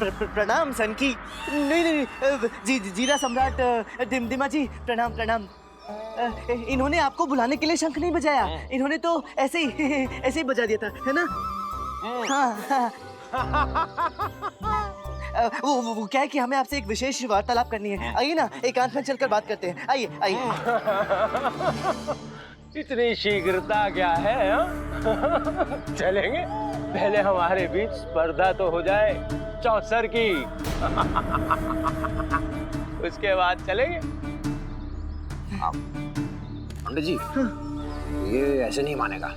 प्रणाम सनकी। नहीं नहीं जीरा सम्राट डिमडिमा जी, प्रणाम प्रणाम। इन्होंने आपको बुलाने के लिए शंख नहीं बजाया, इन्होंने तो ऐसे ही बजा दिया था, है ना? हाँ हाँ। वो क्या है कि हमें आपसे एक विशेष वार्तालाप करनी है। आइए ना, एकांत में चलकर बात करते हैं। आइए आइए। इतनी शीघ्रता क्या है? चलेंगे, पहले हमारे बीच स्पर्धा तो हो जाए चौसर की। उसके बाद चलेंगे। पंडित जी, ये ऐसे नहीं मानेगा।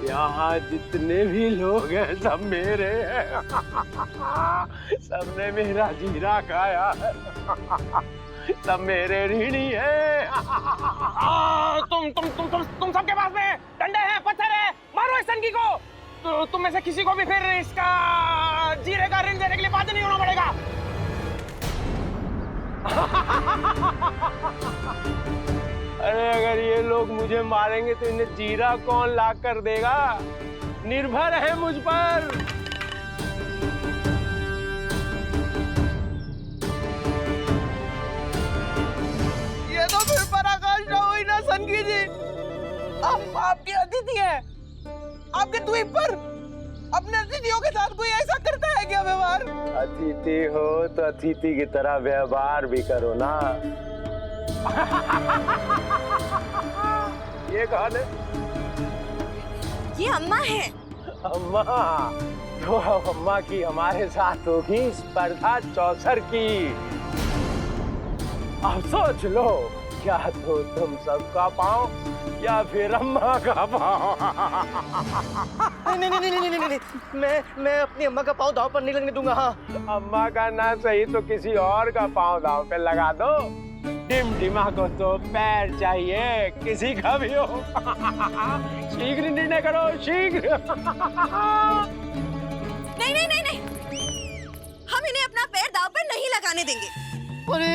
यहाँ जितने भी लोग हैं सब मेरे हैं। सबने मेरा जीरा खाया है। सब मेरे ऋणी हैं। तुम सबके पास में डंडे हैं, पत्थर है, मारो इस सनकी को। तो तुम में से किसी को भी फिर इसका जीरे का ऋण देने के लिए बाध्य नहीं होना पड़ेगा। अरे अगर ये लोग मुझे मारेंगे तो इन्हें जीरा कौन ला कर देगा? निर्भर है मुझ पर। ये तो फिर पराकाष्ठा हुई ना सनकी जी। हम आपके अतिथि हैं, आपके द्वीप पर अपने अतिथियों के साथ कोई ऐसा करता है क्या व्यवहार? अतिथि हो तो अतिथि की तरह व्यवहार भी करो ना। ये कौन है? ये अम्मा है। अम्मा, तो अम्मा की हमारे साथ होगी स्पर्धा चौसर की। अब सोच लो, क्या तो तुम सबका पाँव या फिर अम्मा का पाँव? नहीं नहीं नहीं नहीं नहीं, मैं अपनी अम्मा का पाँव दांव पर नहीं लगने दूंगा। हाँ, अम्मा का ना सही तो किसी और का पाँव दांव पे लगा दो। डिमडिमा को तो पैर चाहिए, किसी का भी हो। शीघ्र निर्णय करो, शीघ्र। नहीं नहीं नहीं नहीं, हम इन्हें अपना पैर दांव पर नहीं लगाने देंगे। अरे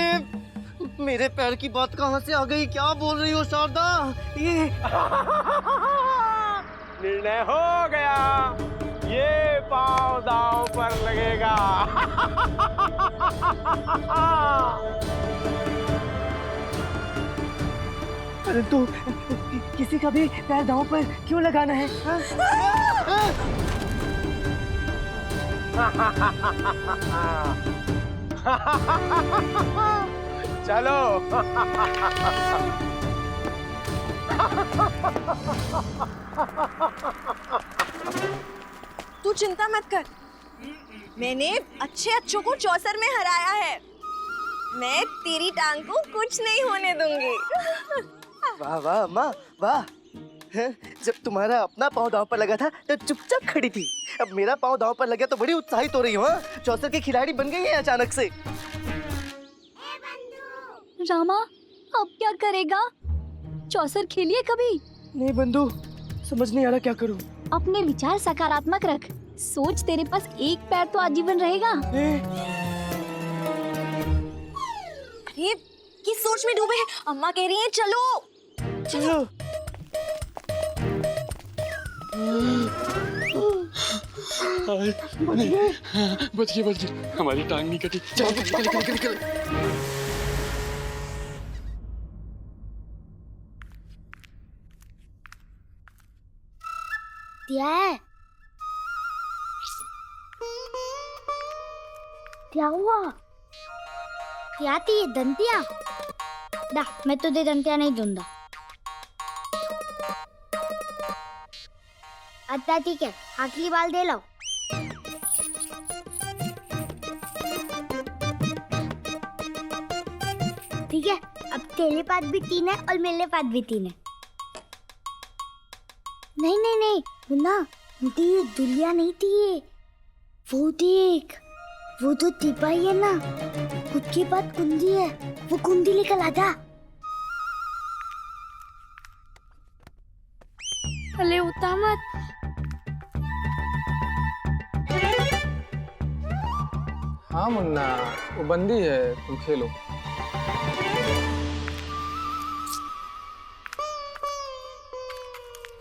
मेरे पैर की बात कहाँ से आ गई? क्या बोल रही हो शारदा? ये निर्णय हो गया, ये पाँव दांव पर लगेगा। परंतु किसी का भी पैर दांव पर क्यों लगाना है? चलो। तू चिंता मत कर, मैंने अच्छों को चौसर में हराया है। मैं तेरी टांग को कुछ नहीं होने दूंगी। वाह वाह अम्मा वाह। जब तुम्हारा अपना पाँव दांव पर लगा था तो चुपचाप खड़ी थी, अब मेरा पाँव दांव पर लगा तो बड़ी उत्साहित हो रही हो। चौसर के खिलाड़ी बन गई है अचानक से। रामा, अब क्या करेगा? चौसर खेलिए कभी? नहीं बंधु, समझ नहीं आ रहा क्या करूं। अपने विचार सकारात्मक रख, सोच तेरे पास एक पैर तो आजीवन रहेगा। ये किस सोच में डूबे हैं? अम्मा कह रही हैं चलो चलो। बच गए, हमारी टांग नहीं कटी। चलो निकल। क्या हुआ? क्या थी ये दंतिया? दा, मैं तुझे दंतिया नहीं दूंगा। अच्छा ठीक है, आखिरी बाल दे लो। ठीक है, अब तेरे पास भी 3 है और मेरे पास भी 3 है। नहीं, मुन्ना, ये दुलिया नहीं थी ये। वो देख, वो तो टिपाई है ना, खुद के पास कुंडी है, वो कुंडी लेकर आ जा। अरे उठा मत। हाँ मुन्ना, वो बंदी है, तुम खेलो।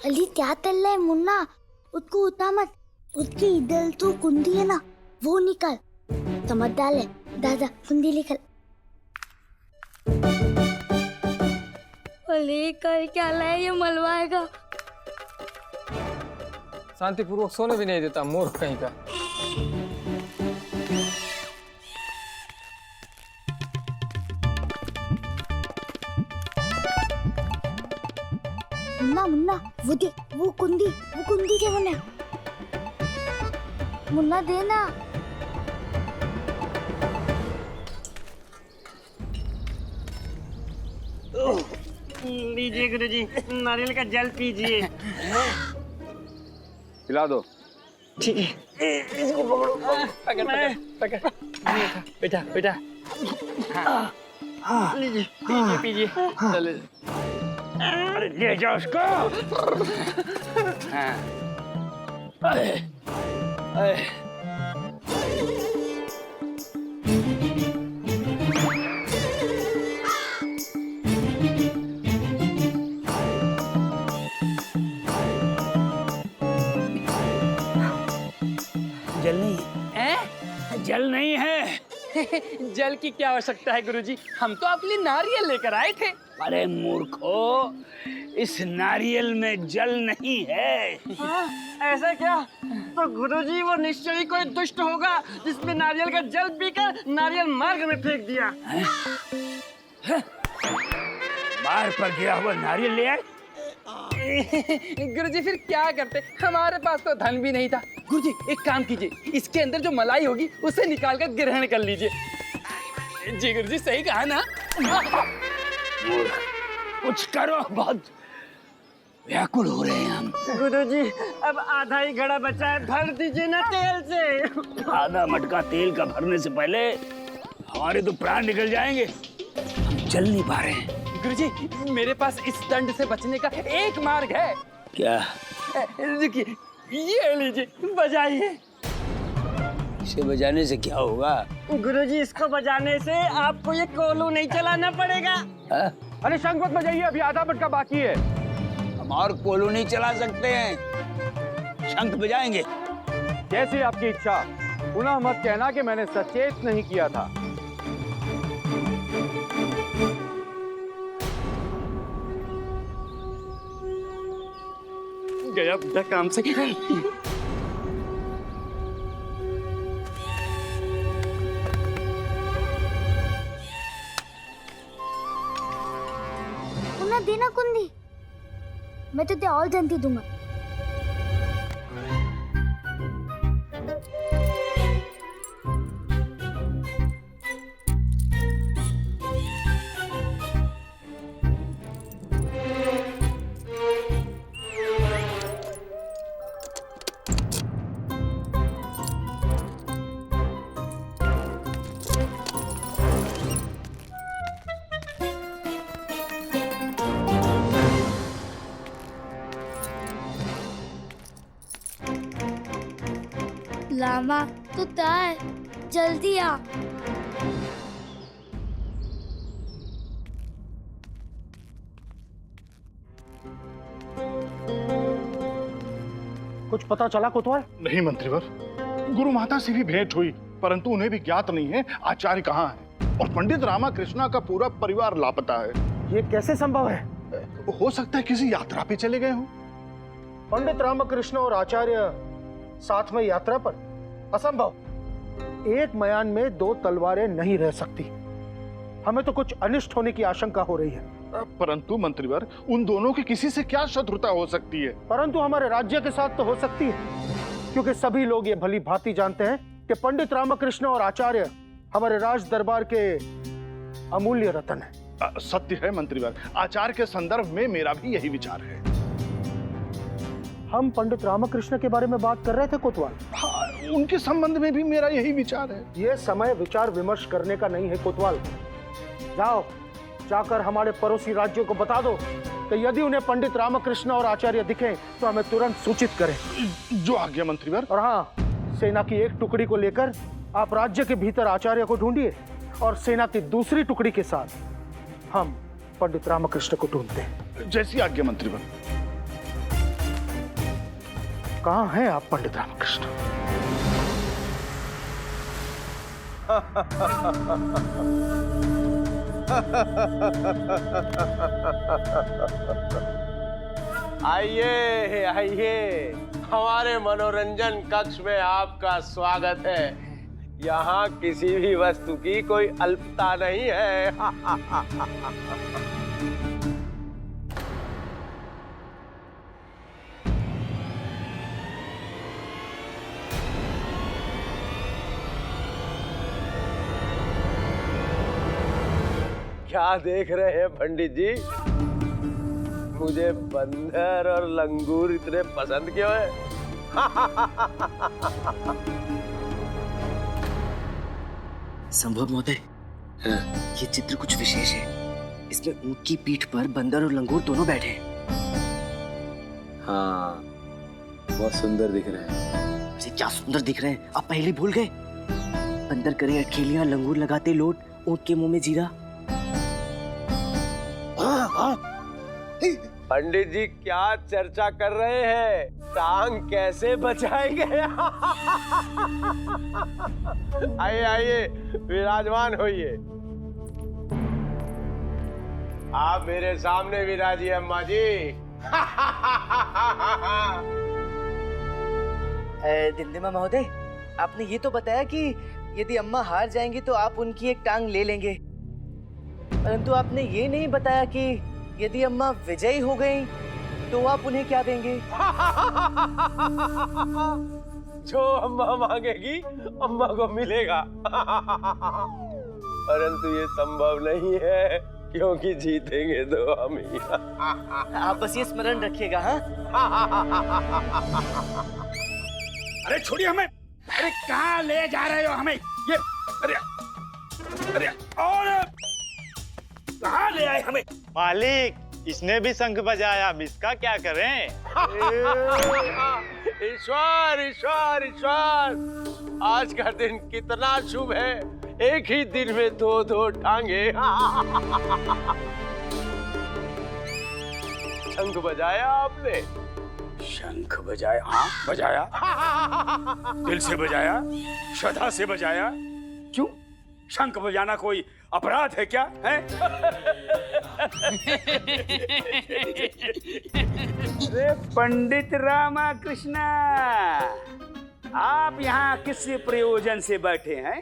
अली क्या तल है मुन्ना, उसको उतना मत, उसकी इधर तो कुंडी है ना, वो निकाल, समझदार है, दादा कुंडी निकाल। अली कर क्या लाए, ये मलवाएगा। शांतिपूर्वक सोने भी नहीं देता, मूर्ख कहीं का। मुन्ना मुन्ना, वो दे, वो कुंडी दे मुन्ना। मुन्ना देना। लीजिए गुरुजी, नारियल का जल पीजिए। पिला दो। ठीक है, इसको पकड़ो। पकड़। बेटा बेटा। लीजिए पीजिए। चले। अरे ले जाओ उसको। जल नहीं है? जल नहीं है। जल की क्या आवश्यकता है गुरुजी? हम तो आपके लिए नारियल लेकर आए थे। अरे मूर्खो, इस नारियल में जल नहीं है। ऐसा क्या? तो गुरुजी वो निश्चय ही कोई दुष्ट होगा जिसने नारियल का जल पीकर नारियल मार्ग में फेंक दिया। बार पर गिरा हुआ नारियल ले आए। गुरुजी फिर क्या करते? हमारे पास तो धन भी नहीं था। गुरुजी एक काम कीजिए, इसके अंदर जो मलाई होगी उसे निकाल कर ग्रहण कर लीजिए। जी गुरुजी सही कहा ना? कुछ करो, बहुत व्याकुल हो रहे हैं हम। गुरुजी अब आधा ही घड़ा बचा है, भर दीजिए ना तेल से। आधा मटका तेल का भरने से पहले हमारे तो प्राण निकल जाएंगे, हम चल नहीं पा रहे हैं। गुरुजी मेरे पास इस दंड से बचने का एक मार्ग है। क्या? देखिए ये लीजिए, बजाइए। इसे बजाने से क्या होगा? गुरुजी इसको बजाने से आपको ये कोलू नहीं चलाना पड़ेगा। अरे शंख मत बजाइए, अभी आधा मटका बाकी है। हम और कोलू नहीं चला सकते हैं, शंख बजाएंगे। जैसी आपकी इच्छा। पुनः मत कहना कि मैंने सचेत नहीं किया था। गया अपना काम से। मुन्ना देना कुंडी, मैं तुझे और जानती दूंगा। लामा तू तैयार, जल्दी आ। कुछ पता चला कोतवाल? नहीं मंत्रीवर, गुरु माता से भी भेंट हुई, परंतु उन्हें भी ज्ञात नहीं है आचार्य कहाँ है, और पंडित रामाकृष्णा का पूरा परिवार लापता है। ये कैसे संभव है? हो सकता है किसी यात्रा पे चले गए हों। पंडित रामकृष्ण और आचार्य साथ में यात्रा पर? असंभव। एक मयान में दो तलवारें नहीं रह सकती। हमें तो कुछ अनिष्ट होने की आशंका हो रही है। परंतु मंत्रीवर, उन दोनों की किसी से क्या शत्रुता हो सकती है? परंतु हमारे राज्य के साथ तो हो सकती है, क्योंकि सभी लोग ये भली भांति जानते हैं कि पंडित रामकृष्ण और आचार्य हमारे राज दरबार के अमूल्य रतन है। सत्य है मंत्रीवर, आचार्य के संदर्भ में मेरा भी यही विचार है। हम पंडित रामकृष्ण के बारे में बात कर रहे थे कोतवाल। हाँ, उनके संबंध में भी मेरा यही विचार है। ये समय विचार विमर्श करने का नहीं है कोतवाल। जाओ, जाकर हमारे पड़ोसी राज्यों को बता दो कि यदि उन्हें पंडित रामकृष्ण और आचार्य दिखें तो हमें तुरंत सूचित करें। जो आज्ञा मंत्रीवर। और हाँ, सेना की एक टुकड़ी को लेकर आप राज्य के भीतर आचार्य को ढूंढिए और सेना की दूसरी टुकड़ी के साथ हम पंडित रामकृष्ण को ढूंढते हैं। जैसी आज्ञा मंत्रीवन। कहाँ हैं आप पंडित रामकृष्ण? आइए आइए, हमारे मनोरंजन कक्ष में आपका स्वागत है। यहाँ किसी भी वस्तु की कोई अल्पता नहीं है। क्या देख रहे हैं पंडित जी? मुझे बंदर और लंगूर इतने पसंद क्यों है? संभव महोदय, ये चित्र कुछ विशेष है। इसमें ऊंट की पीठ पर बंदर और लंगूर दोनों बैठे हैं। हाँ, बहुत सुंदर दिख रहे हैं। अरे क्या सुंदर दिख रहे हैं, आप पहले भूल गए। बंदर करे अटखेलियां, लंगूर लगाते लोट, ऊंट के मुंह में जीरा। पंडित जी क्या चर्चा कर रहे हैं? टांग कैसे बचाएंगे? आइए आइए, विराजमान होइए। आप मेरे सामने विराजिए अम्मा जी। दिंदिमा महोदय, आपने ये तो बताया कि यदि अम्मा हार जाएंगी तो आप उनकी एक टांग ले लेंगे, परंतु आपने ये नहीं बताया कि यदि अम्मा विजयी हो गई तो आप उन्हें क्या देंगे? जो अम्मा मांगेगी अम्मा को मिलेगा। परंतु ये संभव नहीं है, क्योंकि जीतेंगे तो हम ही। आप बस ये स्मरण रखिएगा। हाँ, अरे छोड़िए हमें। अरे कहाँ ले जा रहे हो हमें? ये अरे अरे और कहाँ ले आए हमें? मालिक, इसने भी शंख बजाया, अब इसका क्या करें? ईश्वर ईश्वर ईश्वर, आज का दिन कितना शुभ है। एक ही दिन में दो दो टांगे। शंख बजाया आपने? शंख बजाया? हाँ बजाया, दिल से बजाया, श्रद्धा से बजाया। क्यों, शंख बजाना कोई अपराध है क्या? है? अरे पंडित रामकृष्ण, आप यहाँ किस प्रयोजन से बैठे हैं?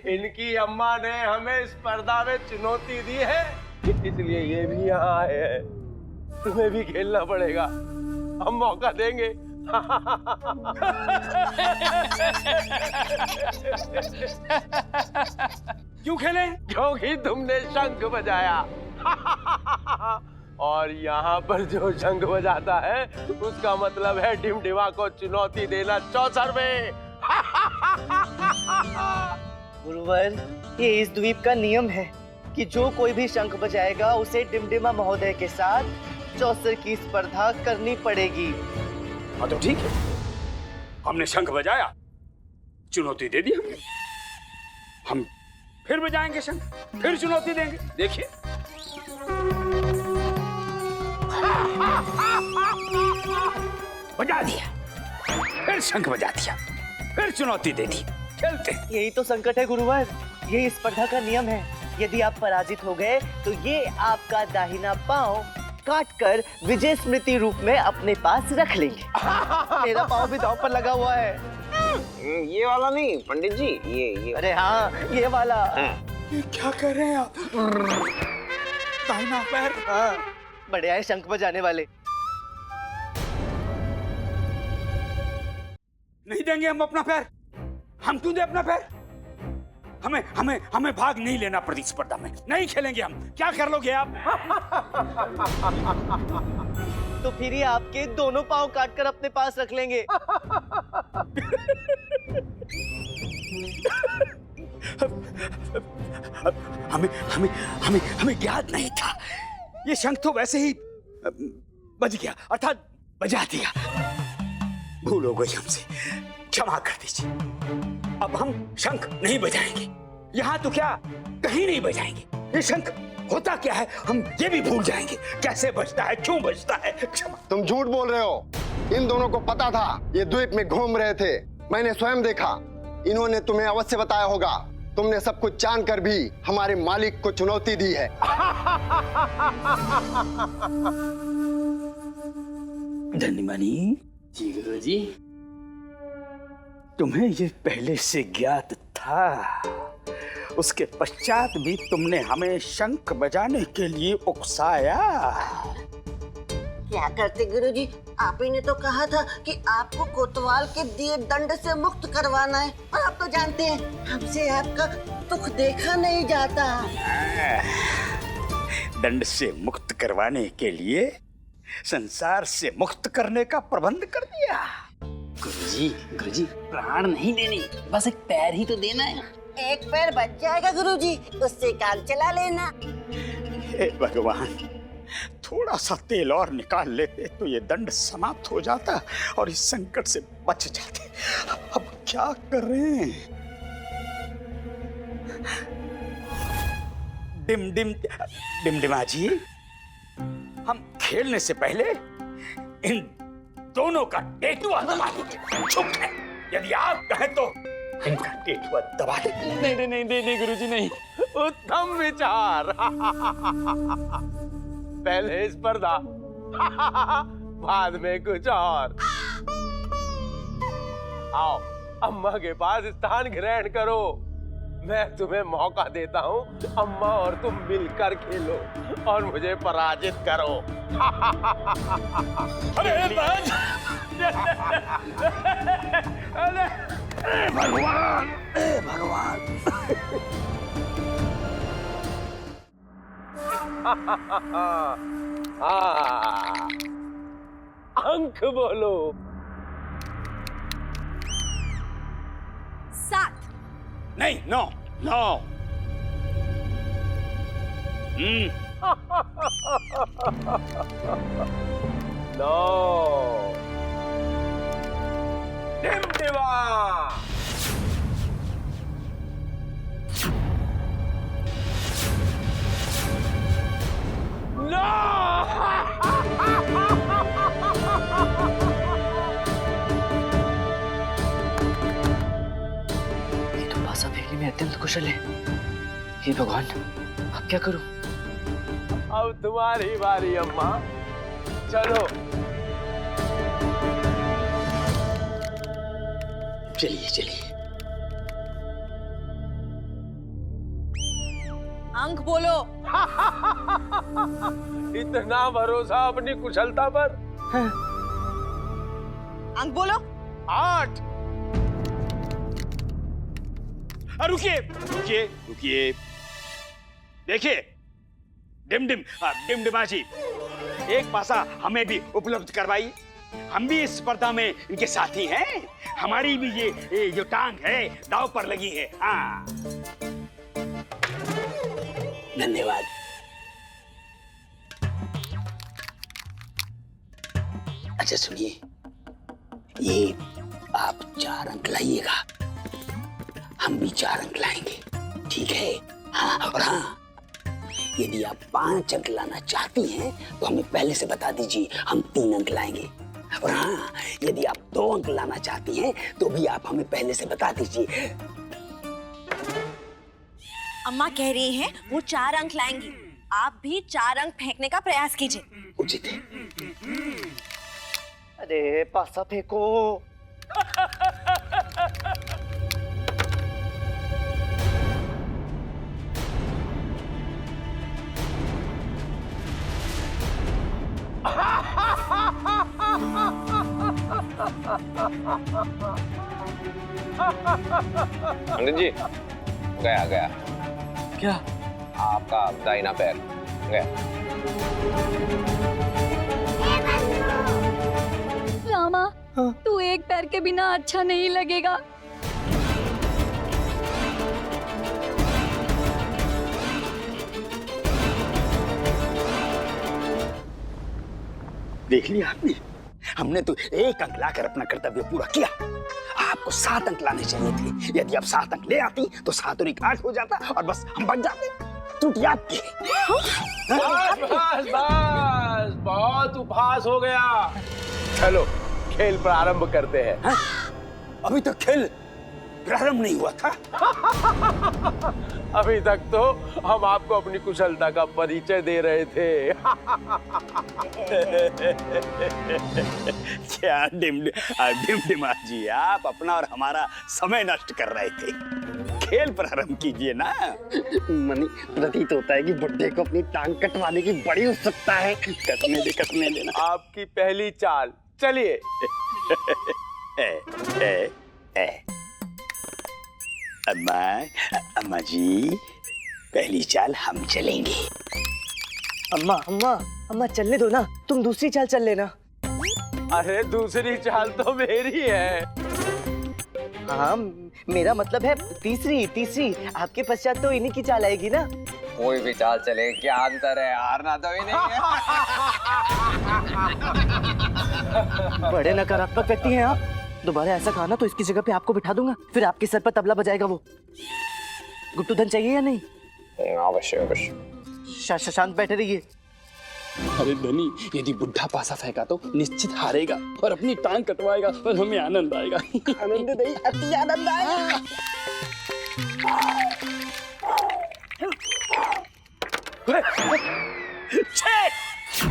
इनकी अम्मा ने हमें स्पर्धा में चुनौती दी है, इसलिए ये भी यहाँ आए हैं। तुम्हें भी खेलना पड़ेगा, हम मौका देंगे। क्यों खेले? क्योंकि तुमने शंख बजाया। और यहाँ पर जो शंख बजाता है उसका मतलब है डिमडिमा को चुनौती देना चौसर में। गुरुवर, ये इस द्वीप का नियम है कि जो कोई भी शंख बजाएगा उसे डिमडिमा महोदय के साथ चौसर की स्पर्धा करनी पड़ेगी। हाँ तो ठीक है, हमने शंख बजाया, चुनौती दे दी हमने। हम फिर बजाएंगे शंख, फिर चुनौती देंगे। देखिए बजा दिया, फिर शंख बजा दिया, फिर चुनौती दे दी। खेलते। यही तो संकट है गुरुवर, यही स्पर्धा का नियम है। यदि आप पराजित हो गए तो ये आपका दाहिना पांव काट कर विजय स्मृति रूप में अपने पास रख लेंगे। मेरा पांव भी दांव पर लगा हुआ है। ये वाला नहीं पंडित जी, ये अरे हाँ, ये वाला। ये क्या कर रहे हैं आप? दाहिना पैर। हाँ, बड़े आए शंख बजाने वाले। नहीं देंगे हम अपना पैर। हम क्यों दे अपना पैर? हमें हमें हमें भाग नहीं लेना प्रतिस्पर्धा में, नहीं खेलेंगे हम। क्या कर लोगे आप? तो फिर ये आपके दोनों पांव काटकर अपने पास रख लेंगे। हमें हमें हमें हमें ज्ञात नहीं था। ये शंख तो वैसे ही बज गया, अर्थात बजा दिया। भूल हो गई हमसे, क्षमा कर दीजिए। अब हम शंख नहीं बजाएंगे, यहाँ तो क्या कहीं नहीं बजाएंगे। ये शंख होता क्या है हम ये भी भूल जाएंगे, कैसे बजता है, क्यों बजता है। क्षमा। तुम झूठ बोल रहे हो। इन दोनों को पता था ये द्वीप में घूम रहे थे, मैंने स्वयं देखा। इन्होंने तुम्हें अवश्य बताया होगा। तुमने सब कुछ जानकर भी हमारे मालिक को चुनौती दी है। धन्यवानी जी गुरुजी, तुम्हें ये पहले से ज्ञात था, उसके पश्चात भी तुमने हमें शंख बजाने के लिए उकसाया। क्या करते गुरुजी, आप ही ने तो कहा था कि आपको कोतवाल के दिए दंड से मुक्त करवाना है। और आप तो जानते हैं हमसे आपका दुख देखा नहीं जाता। दंड से मुक्त करवाने के लिए संसार से मुक्त करने का प्रबंध कर दिया। गुरुजी प्राण नहीं देने, बस एक पैर ही तो देना है। एक पैर बच जाएगा गुरुजी, उससे काम चला लेना। हे भगवान, थोड़ा सा तेल और निकाल लेते तो ये दंड समाप्त हो जाता और इस संकट से बच जाते। अब क्या करें? डिमडिमा जी, हम खेलने से पहले इन दोनों का टेटुआ दबा देंगे। चुप है, यदि आप कहें तो इनका टेटुआ दबा देंगे। नहीं गुरुजी नहीं, उत्तम विचार। पहले स्पर्धा, बाद में कुछ और। आओ अम्मा के पास स्थान ग्रहण करो, मैं तुम्हें मौका देता हूँ। अम्मा और तुम मिलकर खेलो और मुझे पराजित करो। अरे भगवान, भगवान। अंक बोलो। 7। नहीं, नो नो। नो। डिमडिमा। नो। पासा फेंकने में अत्यंत कुशल है। हे भगवान, अब क्या करूं? अब तुम्हारी बारी अम्मा, चलो। चलिए चलिए। अंक बोलो। इतना भरोसा अपनी कुशलता पर। अंक बोलो। 8। रुकिए रुकिए रुकिए, देखिए डिमडिमा जी, एक पासा हमें भी उपलब्ध करवाइए। हम भी इस स्पर्धा में इनके साथी हैं। हमारी भी ये जो टांग है दांव पर लगी है। हाँ, धन्यवाद। अच्छा सुनिए, ये आप 4 अंक लाइएगा, हम भी 4 अंक लाएंगे, ठीक है? हाँ, और हाँ, यदि आप 5 अंक लाना चाहती हैं तो हमें पहले से बता दीजिए, हम 3 अंक लाएंगे। और हाँ, यदि आप 2 अंक लाना चाहती हैं तो भी आप हमें पहले से बता दीजिए। अम्मा कह रही हैं वो 4 अंक लाएंगी, आप भी 4 अंक फेंकने का प्रयास कीजिए। उचित है। अरे पासा फेंको। पंडित जी, गया क्या? आपका दाहिना पैर गया। रामा, तू एक पैर के बिना अच्छा नहीं लगेगा। देख लिया आपने, हमने तो 1 अंक लाकर अपना कर्तव्य पूरा किया। आपको 7 अंक लाने चाहिए थे। यदि आप 7 अंक ले आती तो 7 और 1 8 हो जाता और बस हम बच जाते। टूट याद के बस बस बस, बहुत उपहास हो गया। चलो खेल प्रारंभ करते हैं। हाँ? अभी तो खेल प्रारंभ नहीं हुआ था। अभी तक तो हम आपको अपनी कुशलता का परिचय दे रहे थे। क्या डिमडिमा जी, आप अपना और हमारा समय नष्ट कर रहे थे। खेल प्रारंभ कीजिए ना। मनी, प्रतीत होता है कि बुड्ढे को अपनी टांग कटवाने की बड़ी उत्सुकता है। कटने देना। आपकी पहली चाल, चलिए। अम्मा जी, पहली चाल हम चलेंगे। अम्मा अम्मा अम्मा चलने दो ना, तुम दूसरी चाल चल लेना। अरे दूसरी चाल तो मेरी है। हाँ मेरा मतलब है तीसरी आपके पश्चात तो इन्हीं की चाल आएगी ना। कोई भी चाल चले, क्या अंतर है, हारना तो ही नहीं है। बड़े नकारात्मक व्यक्ति हैं आप। दोबारा ऐसा कहा ना तो इसकी जगह पे आपको बिठा दूंगा, फिर आपके सर पर तबला बजाएगा वो। गुट्टू धन चाहिए या नहीं? अवश्य अवश्य। शांत बैठे रहिए। अरे धनी, यदि बुढ़ा पासा फेंका तो निश्चित हारेगा और अपनी टांग कटवाएगा और हमें आनंद आएगा। आनंद नहीं, अति आनंद आएगा।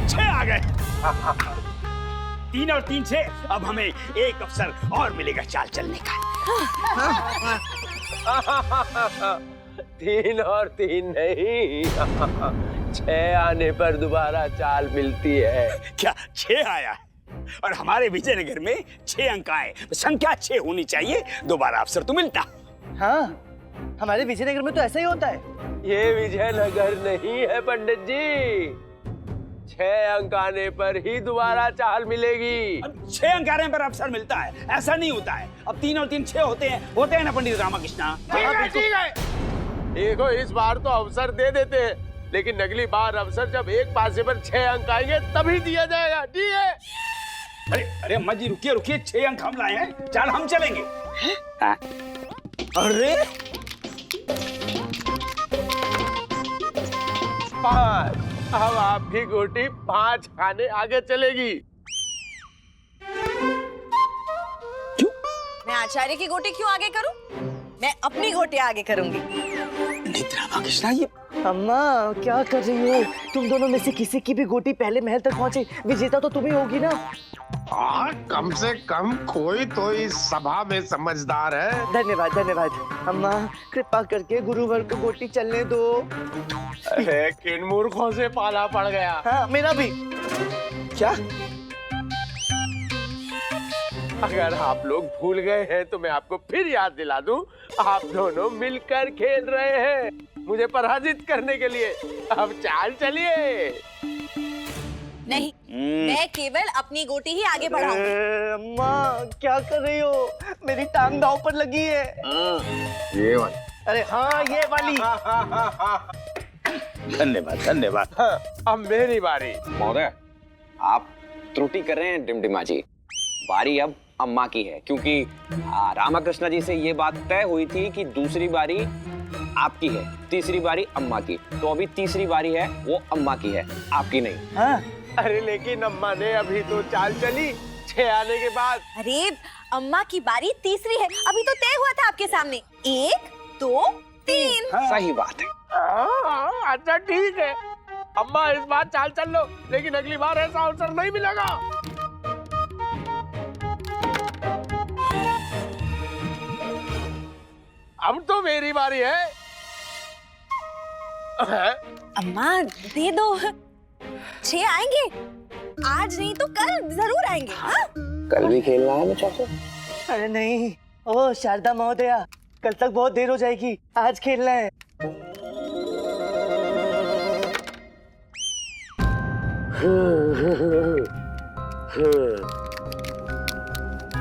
छह आ गए। 3 और 3 6। अब हमें एक अवसर और मिलेगा चाल चलने का। 3 और 3 नहीं, 6 आने पर दोबारा चाल मिलती है। क्या 6 आया है? और हमारे विजयनगर में 6 अंक आए, संख्या 6 होनी चाहिए, दोबारा अवसर तो मिलता। हाँ हमारे विजयनगर में तो ऐसा ही होता है। ये विजयनगर नहीं है पंडित जी। 6 अंक आने पर ही दोबारा चाल मिलेगी। 6 अंक आने पर अवसर मिलता है, ऐसा नहीं होता है। अब 3 और 3 6 होते हैं ना पंडित रामाकृष्णा। ठीक है। देखो इस बार तो अवसर दे देते हैं, लेकिन अगली बार अवसर जब एक पासे पर 6 अंक आएंगे तभी दिया जाएगा। ठीक है। अरे अम्मा जी रुकिए, 6 अंक हम लाए हैं, चाल हम चलेंगे। अरे 5। अब आपकी गोटी 5 खाने आगे चलेगी। मैं आचार्य की गोटी क्यों आगे करूं? मैं अपनी गोटी आगे करूंगी। रामाकृष्णा, ये अम्मा क्या कर रही हो? तुम दोनों में से किसी की भी गोटी पहले महल तक पहुंचे, विजेता तो तुम ही होगी ना। कम से कम कोई तो इस सभा में समझदार है। धन्यवाद धन्यवाद। अम्मा कृपा करके गुरुवर को गोटी चलने दो। अरे किन मूर्खों से पाला पड़ गया। हाँ मेरा भी। क्या? अगर आप लोग भूल गए हैं तो मैं आपको फिर याद दिला दूं, आप दोनों मिलकर खेल रहे हैं मुझे पराजित करने के लिए। अब चाल चलिए। नहीं, मैं केवल अपनी गोटी ही आगे बढ़ाऊंगी। अम्मा क्या कर रही हो? मेरी टांग दांव पर लगी है। ये वाली। अरे हाँ ये वाली। धन्यवाद। अब मेरी बारी। महोदय, आप त्रुटि कर रहे हैं डिमडिमा जी। बारी अब अम्मा की है, क्योंकि रामाकृष्ण जी से ये बात तय हुई थी कि दूसरी बारी आपकी है, तीसरी बारी अम्मा की। तो अभी तीसरी बारी है, वो अम्मा की है, आपकी नहीं। हाँ? अरे लेकिन अम्मा ने अभी तो चाल चली 6 आने के बाद। अरे अम्मा की बारी तीसरी है, अभी तो तय हुआ था आपके सामने। 1 2 3। सही बात है। अच्छा ठीक है, अम्मा इस बार चाल चल लो, लेकिन अगली बार ऐसा अवसर नहीं मिलेगा। अब तो मेरी बारी है। अम्मा दे दो। 6 आएंगे, आज नहीं तो कल जरूर आएंगे। हाँ? कल भी खेलना है बच्चा को? अरे नहीं, ओ शारदा महोदया, कल तक बहुत देर हो जाएगी, आज खेलना है।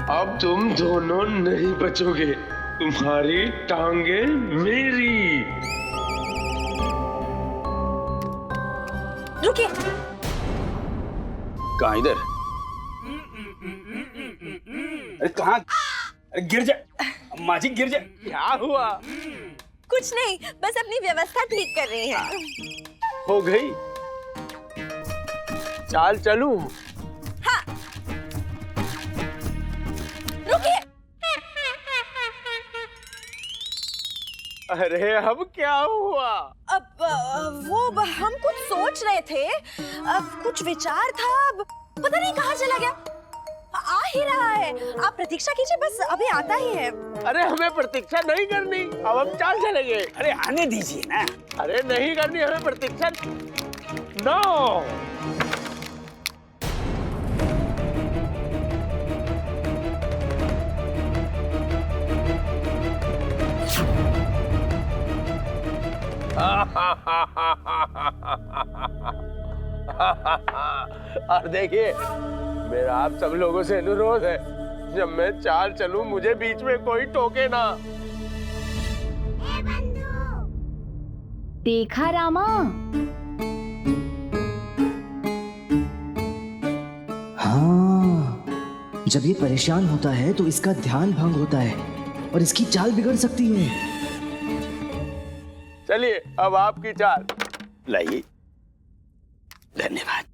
अब तुम दोनों नहीं बचोगे, तुम्हारी टांगे मेरी। रुकिए। कहाँ? इधर? अरे कहाँ? अरे गिर जा अम्मा जी, गिर जा। क्या हुआ? कुछ नहीं, बस अपनी व्यवस्था ठीक कर रही है। हो गई? चाल चलूं? हाँ। रुकिए। अरे अब क्या हुआ? अब वो हम कुछ सोच रहे थे, अब कुछ विचार था, अब पता नहीं कहाँ चला गया। आ ही रहा है, आप प्रतीक्षा कीजिए, बस अभी आता ही है। अरे हमें प्रतीक्षा नहीं करनी, अब हम चाल चलेंगे। अरे आने दीजिए ना। अरे नहीं करनी हमें प्रतीक्षा। नो। और देखिए, मेरा आप सब लोगों से अनुरोध है, जब मैं चाल चलूं मुझे बीच में कोई टोके ना। देखा रामा, हाँ, जब ये परेशान होता है तो इसका ध्यान भंग होता है और इसकी चाल बिगड़ सकती है। चलिए अब आपकी चाल। लाइए। धन्यवाद।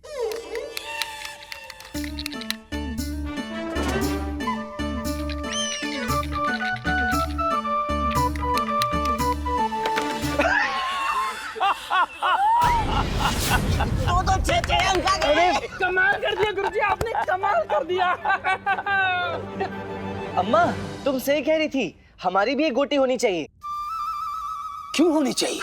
तो छे अंक आ गए। कमाल कर दिया गुरुजी, आपने कमाल कर दिया। अम्मा, तुम सही कह रही थी, हमारी भी एक गोटी होनी चाहिए। क्यों होनी चाहिए?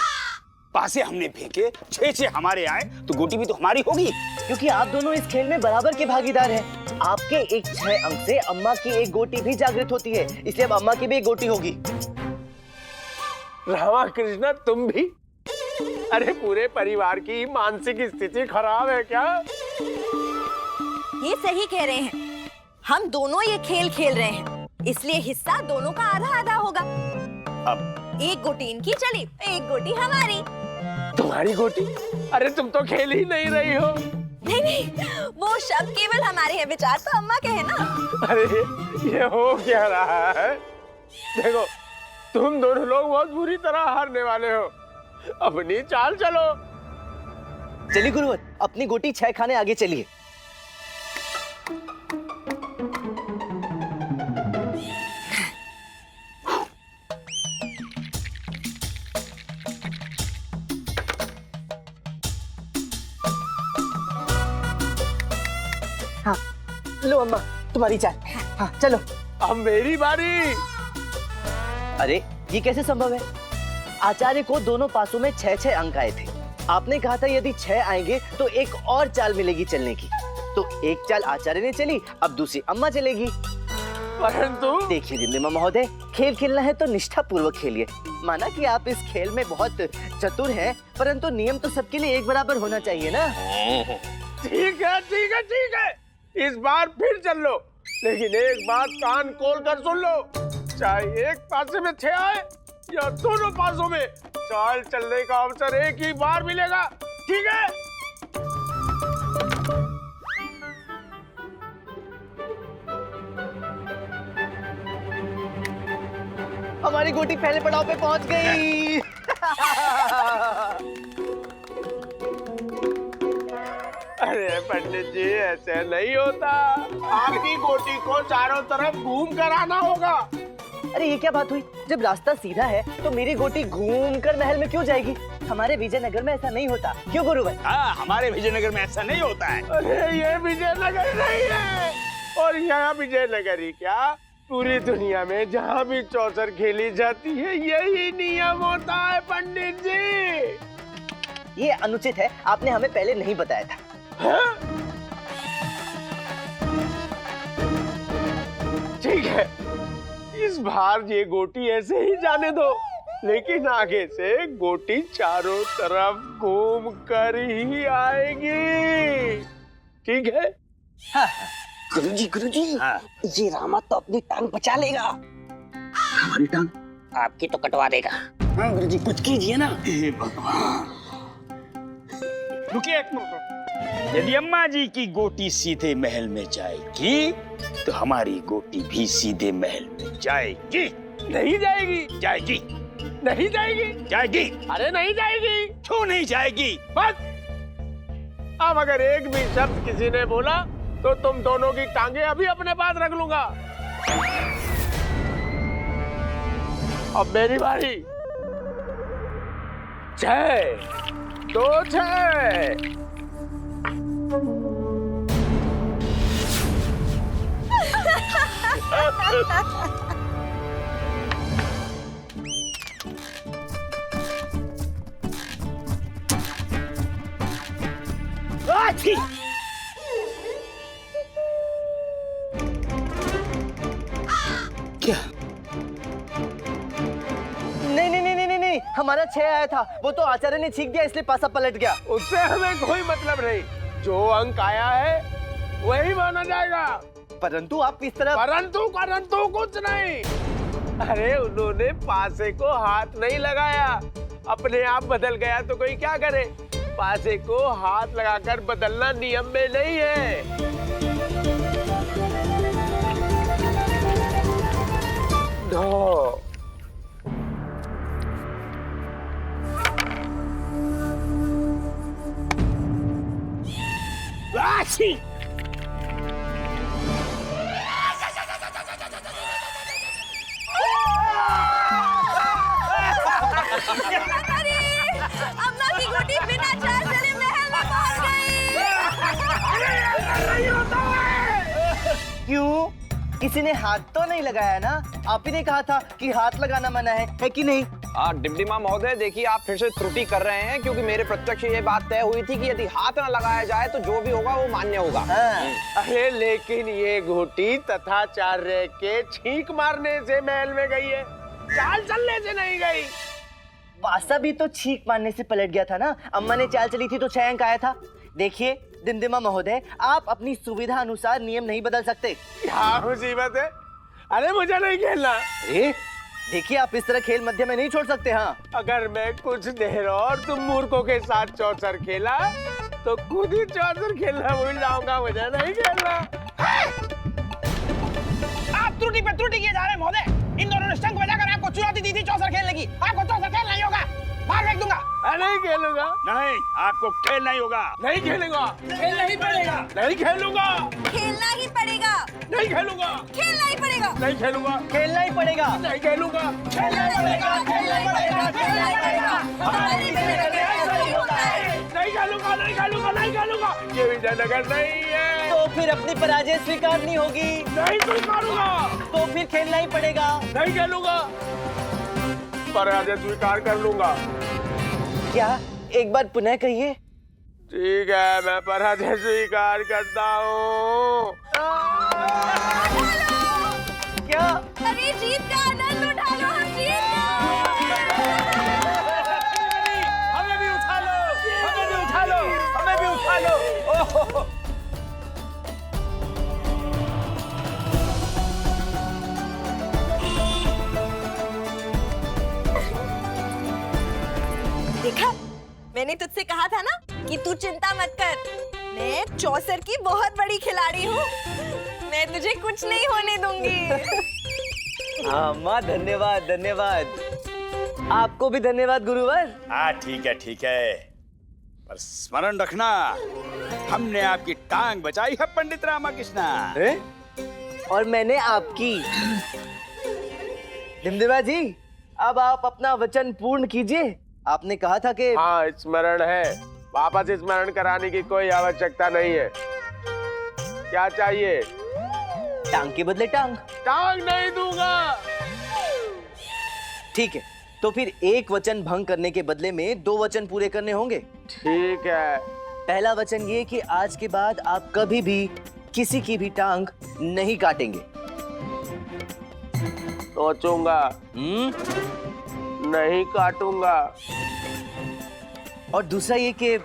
पासे हमने फेंके, 6 हमारे आए, तो गोटी भी तो हमारी होगी। क्योंकि आप दोनों इस खेल में बराबर के भागीदार हैं। आपके एक 6 अंक से अम्मा की एक गोटी भी जागृत होती है, इसलिए अब अम्मा की भी एक गोटी होगी। रामा कृष्णा, तुम भी? अरे पूरे परिवार की मानसिक स्थिति खराब है क्या? ये सही कह रहे हैं, हम दोनों ये खेल खेल रहे हैं, इसलिए हिस्सा दोनों का आधा आधा होगा। अब एक गोटी इनकी चली, एक गोटी हमारी। तुम्हारी गोटी? अरे तुम तो खेल ही नहीं रही हो। नहीं नहीं, वो शब्द केवल हमारे हैं, विचार तो अम्मा के हैं ना। अरे ये हो क्या रहा है? देखो, तुम दोनों लोग बहुत बुरी तरह हारने वाले हो। अपनी चाल चलो। चलिए गुरुवर, अपनी गोटी 6 खाने आगे चलिए। हाँ, लो अम्मा, तुम्हारी चाल। हाँ, चलो। अब मेरी बारी। अरे ये कैसे संभव है? आचार्य को दोनों पासों में 6 अंक आए थे। आपने कहा था यदि 6 आएंगे तो एक और चाल मिलेगी चलने की। तो एक चाल आचार्य ने चली, अब दूसरी अम्मा चलेगी। परंतु देखिए दिम्दिमा महोदय, खेल खेलना है तो निष्ठा पूर्वक खेलिए। माना कि आप इस खेल में बहुत चतुर हैं, परंतु नियम तो सबके लिए एक बराबर होना चाहिए ना। ठीक है, ठीक है, ठीक है, इस बार फिर चल लो, लेकिन एक बात कान खोल कर सुन लो, चाहे एक पासे में 6 आए या दोनों पासों में, चाल चलने का अवसर एक ही बार मिलेगा, ठीक है? हमारी गोटी पहले पड़ाव पे पहुंच गई। अरे पंडित जी, ऐसे नहीं होता, आपकी गोटी को चारों तरफ घूम कर आना होगा। अरे ये क्या बात हुई? जब रास्ता सीधा है तो मेरी गोटी घूम कर महल में क्यों जाएगी? हमारे विजयनगर में ऐसा नहीं होता, क्यों गुरुवर? हाँ, हमारे विजयनगर में ऐसा नहीं होता है। अरे ये विजयनगर नहीं है, और यहाँ विजयनगर ही क्या, पूरी दुनिया में जहाँ भी चौसर खेली जाती है यही नियम होता है पंडित जी। ये अनुचित है, आपने हमें पहले नहीं बताया था। हाँ? ठीक है, इस बार ये गोटी ऐसे ही जाने दो, लेकिन आगे से गोटी चारों तरफ घूम कर ही आएगी, ठीक है? हाँ। गुरुजी, हाँ। ये रामा तो अपनी टांग बचा लेगा। हमारी टांग? आपकी तो कटवा देगा। हाँ गुरुजी, कुछ कीजिए ना। हे भगवान। रुकिए एक मिनट। यदि अम्मा जी की गोटी सीधे महल में जाएगी तो हमारी गोटी भी सीधे महल में जाएगी। नहीं जाएगी। जाएगी। नहीं जाएगी। जाएगी। अरे नहीं जाएगी। क्यों नहीं जाएगी? बस अब अगर एक भी शब्द किसी ने बोला तो तुम दोनों की टांगे अभी अपने पास रख लूंगा। अब मेरी बारी। 6 2 6 क्या? नहीं, हमारा 6 आया था, वो तो आचार्य ने छींक दिया इसलिए पासा पलट गया। उससे हमें कोई मतलब नहीं, जो अंक आया है वही माना जाएगा। परंतु आप इस तरह परंतु कुछ नहीं। अरे उन्होंने पासे को हाथ नहीं लगाया, अपने आप बदल गया तो कोई क्या करे। पासे को हाथ लगाकर बदलना नियम में नहीं है। दो अम्मा की गोटी बिना चाल चले महल में पहुंच गई। क्यों? किसी ने हाथ तो नहीं लगाया ना? आप ही ने कहा था कि हाथ लगाना मना है कि नहीं? डिम्डिमा महोदय, देखिए आप फिर से त्रुटि कर रहे हैं, क्योंकि मेरे प्रत्यक्ष ये बात तय हुई थी कि यदि हाथ न लगाया जाए तो जो भी होगा वो मान्य होगा। अरे लेकिन ये घोटी तथाचार्य के छींक मारने से महल में गई है, चाल चलने से नहीं गई। पासा भी तो छींक मारने से पलट गया था ना। अम्मा ने चाल चली थी तो 6 अंक आया था। देखिए दिमदिमा महोदय, आप अपनी सुविधा अनुसार नियम नहीं बदल सकते। क्या मुसीबत है? अरे मुझे नहीं खेलना। देखिए आप इस तरह खेल मध्य में नहीं छोड़ सकते। हाँ, अगर मैं कुछ देर और तुम मूर्खों के साथ चौसर खेला तो खुद ही चौसर खेलना भूल जाऊंगा। मुझे नहीं खेलना। आप त्रुटि पे त्रुटि किए जा रहे हैं महोदय। इन दोनों ने शंख बजाकर आपको चुनौती दी थी चौसर खेलने की। आपको चौसर खेलना ही होगा। बाहर फेंक दूंगा। नहीं खेलूंगा। नहीं, आपको खेलना ही होगा। नहीं खेलूंगा। खेलना ही पड़ेगा। नहीं खेलूंगा। खेलना ही पड़ेगा। नहीं खेलूंगा। खेलना ही पड़ेगा। नहीं खेलूंगा। खेलना ही पड़ेगा। नहीं खेलूंगा। खेलना ही पड़ेगा। खेलना ही पड़ेगा। खेलना ही पड़ेगा। हमारी नहीं खेलूंगा। नहीं खेलूंगा। नहीं खेलूंगा। ये विजयनगर नहीं है। तो फिर अपनी पराजय स्वीकारनी होगी। नहीं स्वीकारूंगा। तो फिर खेलना ही पड़ेगा। नहीं खेलूंगा। पराजय स्वीकार कर लूंगा। क्या? एक बार पुनः कहिए। ठीक है, मैं पराजय स्वीकार करता हूँ। क्या? अरे जीत का आनंद उठा लो। हम जीत हमें भी उठा लो। हमें भी उठा लो। हमें भी उठा लो। ओहो। देखा, मैंने तुझसे कहा था ना कि तू चिंता मत कर। मैं चौसर की बहुत बड़ी खिलाड़ी हूँ। मैं तुझे कुछ नहीं होने दूंगी। हाँ माँ, धन्यवाद धन्यवाद। आपको भी धन्यवाद गुरुवर। हाँ ठीक है, पर स्मरण रखना, हमने आपकी टांग बचाई है पंडित रामाकृष्णा। और मैंने आपकी। दिमदिमा जी, अब आप अपना वचन पूर्ण कीजिए। आपने कहा था कि हाँ, स्मरण है। वापस स्मरण कराने की कोई आवश्यकता नहीं है। क्या चाहिए? टांग के बदले टांग। टांग नहीं दूंगा। ठीक है, तो फिर एक वचन भंग करने के बदले में 2 वचन पूरे करने होंगे। ठीक है। पहला वचन ये कि आज के बाद आप कभी भी किसी की भी टांग नहीं काटेंगे। सोचूंगा। नहीं काटूंगा। और दूसरा ये कि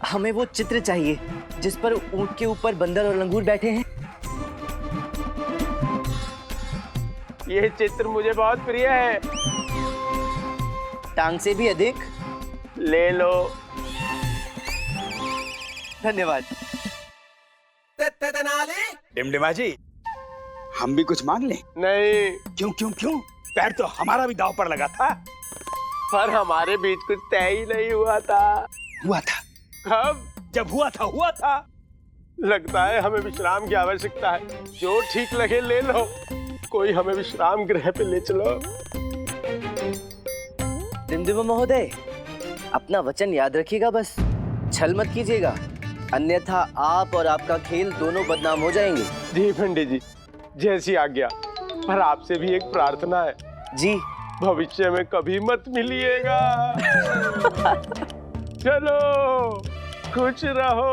हमें वो चित्र चाहिए जिस पर ऊंट के ऊपर बंदर और लंगूर बैठे हैं। ये चित्र मुझे बहुत प्रिय है। टांग से भी अधिक। ले लो। धन्यवाद। डिमडिमा जी, हम भी कुछ मांग लें? नहीं। क्यों क्यों क्यों? पैर तो हमारा भी दांव पर लगा था। पर हमारे बीच कुछ तय ही नहीं हुआ था। हुआ था? कब? जब हुआ था। लगता है हमें विश्राम की आवश्यकता है। जो ठीक लगे ले लो। कोई हमें विश्राम गृह पे ले चलो। डिमडिमा महोदय, अपना वचन याद रखिएगा, बस छल मत कीजिएगा, अन्यथा आप और आपका खेल दोनों बदनाम हो जाएंगे। जी पंडित जी, जैसी आज्ञा। पर आपसे भी एक प्रार्थना है। जी। भविष्य में कभी मत मिलिएगा। चलो, खुश रहो।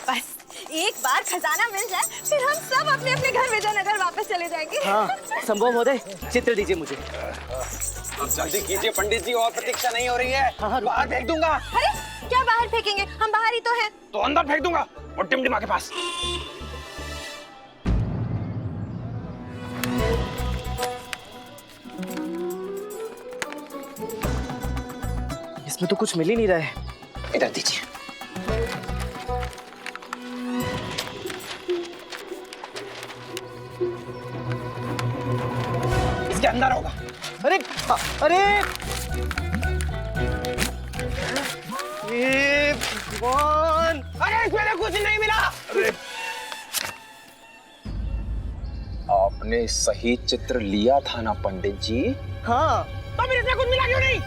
बस एक बार खजाना मिल जाए, फिर हम सब अपने अपने घर विजयनगर वापस चले जाएंगे। हाँ, संभव महोदय, चित्र दीजिए मुझे। अब जल्दी कीजिए पंडित जी, और प्रतीक्षा नहीं हो रही है। हाँ, बाहर फेंक दूंगा। अरे क्या बाहर फेंकेंगे, हम बाहर ही तो हैं। तो अंदर फेंक दूंगा, और टिमटिमा के पास। इसमें तो कुछ मिल ही नहीं रहा है। इधर दीजिए। इसके अंदर होगा। अरे अरे ये भगवान! अरे इसमें तो कुछ नहीं मिला। अरे आपने सही चित्र लिया था ना पंडित जी? हाँ। तो फिर इसमें कुछ मिला क्यों नहीं?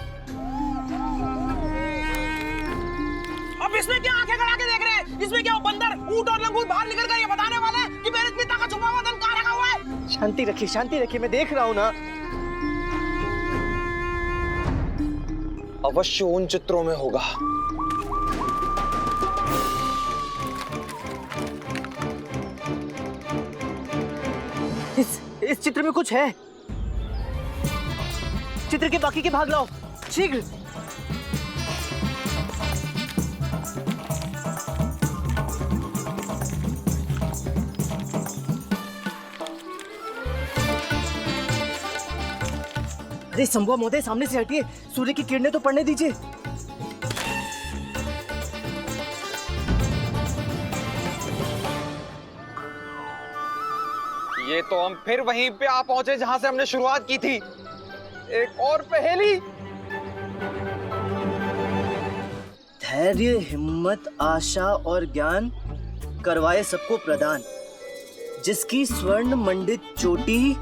अब इसमें क्या आंखें गड़ा के देख रहे हैं? इसमें क्या वो बंदर, ऊंट और लंगूर बाहर निकल कर ये बताने वाले हैं कि मेरे पिता का छुपा हुआ धन कहाँ रखा हुआ है? शांति रखिए, मैं देख रहा हूँ ना। अवश्य उन चित्रों में होगा। इस चित्र में कुछ है। चित्र के बाकी के भाग लाओ, शीघ्र। अरे संभव महोदय, सामने से हटिए, सूर्य की किरणें तो पड़ने दीजिए। ये तो हम फिर वहीं पे आ पहुंचे जहां से हमने शुरुआत की थी। एक और पहेली। धैर्य, हिम्मत, आशा और ज्ञान करवाए सबको प्रदान, जिसकी स्वर्ण मंडित चोटी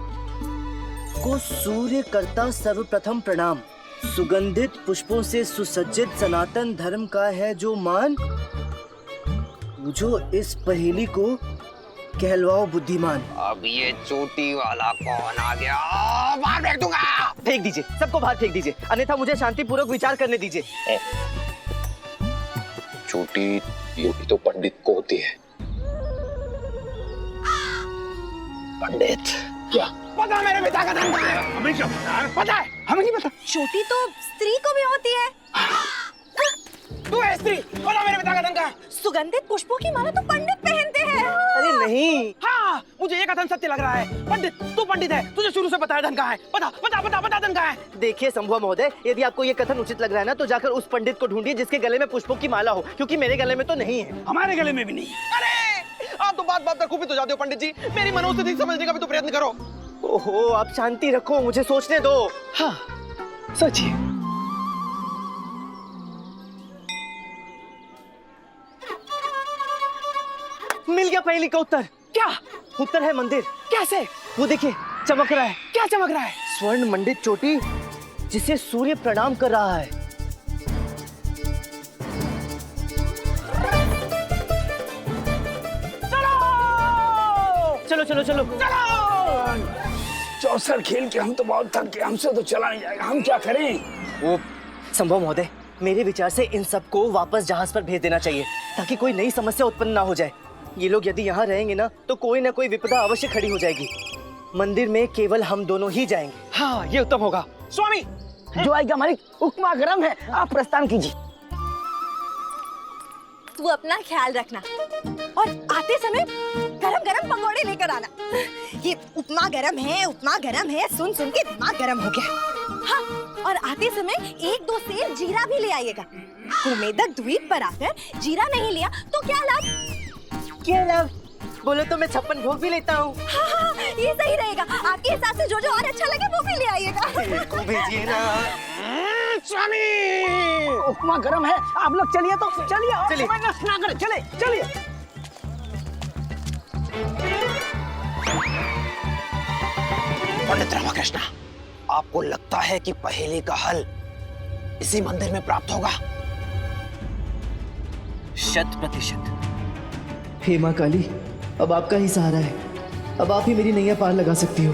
को सूर्य करता सर्वप्रथम प्रणाम। सुगंधित पुष्पों से सुसज्जित सनातन धर्म का है जो मान, जो इस पहेली को कहलवाओ बुद्धिमान। अब ये चोटी वाला कौन आ गया? बाहर फेंक दूंगा। फेंक दीजिए, सबको बाहर फेंक दीजिए, अन्यथा मुझे शांतिपूर्वक विचार करने दीजिए। चोटी ये भी तो पंडित को होती है। पंडित क्या पता मेरे पिता का धन कहाँ है? हमें क्या पता है? हमें नहीं पता। चोटी तो स्त्री को भी होती है। तू है स्त्री, पता मेरे पिता का धन कहाँ है? सुगंधित पुष्पों की माला तो पंडित पहनते हैं। अरे नहीं। हाँ, मुझे ये कथन सत्य लग रहा है। पंडित, तू पंडित है, तुझे शुरू से पता है धन कहाँ है। पता पता पता पता धन कहाँ है। देखिए संभव महोदय, यदि आपको ये कथन उचित लग रहा है ना, तो जाकर उस पंडित को ढूंढिए जिसके गले में पुष्पों की माला हो, क्योंकि मेरे गले में तो नहीं है। हमारे गले में भी नहीं। अरे आप तो बात बात पर खूबी तो जाते हो पंडित जी। मेरी मनोस्थिति समझने का भी तो प्रयत्न करो। ओहो, आप शांति रखो, मुझे सोचने दो। हाँ, सोचिए। मिल गया पहेली का उत्तर। क्या उत्तर है मंदिर। कैसे? वो देखिए, चमक रहा है। क्या चमक रहा है? स्वर्ण मंडित चोटी, जिसे सूर्य प्रणाम कर रहा है। चलो चलो चलो चलो। चौसर खेल के हम तो बहुत थक गए, हमसे तो चला नहीं जाएगा, हम क्या करें? वो संभव महोदय, मेरे विचार से इन सबको वापस जहाज पर भेज देना चाहिए, ताकि कोई नई समस्या उत्पन्न ना हो जाए। ये लोग यदि यहाँ रहेंगे ना, तो कोई ना कोई विपदा अवश्य खड़ी हो जाएगी। मंदिर में केवल हम दोनों ही जाएंगे। हाँ, ये उत्तम होगा। स्वामी, जो आएगा मालिक, उपमा गरम है, आप प्रस्थान कीजिए। तू अपना ख्याल रखना और आते समय गरम गरम पकौड़े लेकर आना। ये उपमा गरम है, उपमा गरम है, सुन सुन के दिमाग गरम हो गया। हाँ, और आते समय 1-2 सेर जीरा भी ले आइएगा। गोमेदक द्वीप पर आकर जीरा नहीं लिया तो क्या लाभ? क्या लाभ? बोलो तो मैं 56 भोग भी लेता हूँ। हाँ, हाँ, ये सही रहेगा। आपके हिसाब से जो और अच्छा लगे वो भी ले आइएगा। को भेजिए ना। स्वामी, उपमा गर्म है, आप लोग चलिए तो चलिए, और चलिए। समय नष्ट ना करें, चले चलिए। पंडित रामकृष्ण, आपको लगता है कि पहेली का हल इसी मंदिर में प्राप्त होगा? 100%। हे माँ काली, अब आपका ही सहारा है। अब आप ही मेरी नैया पार लगा सकती हो।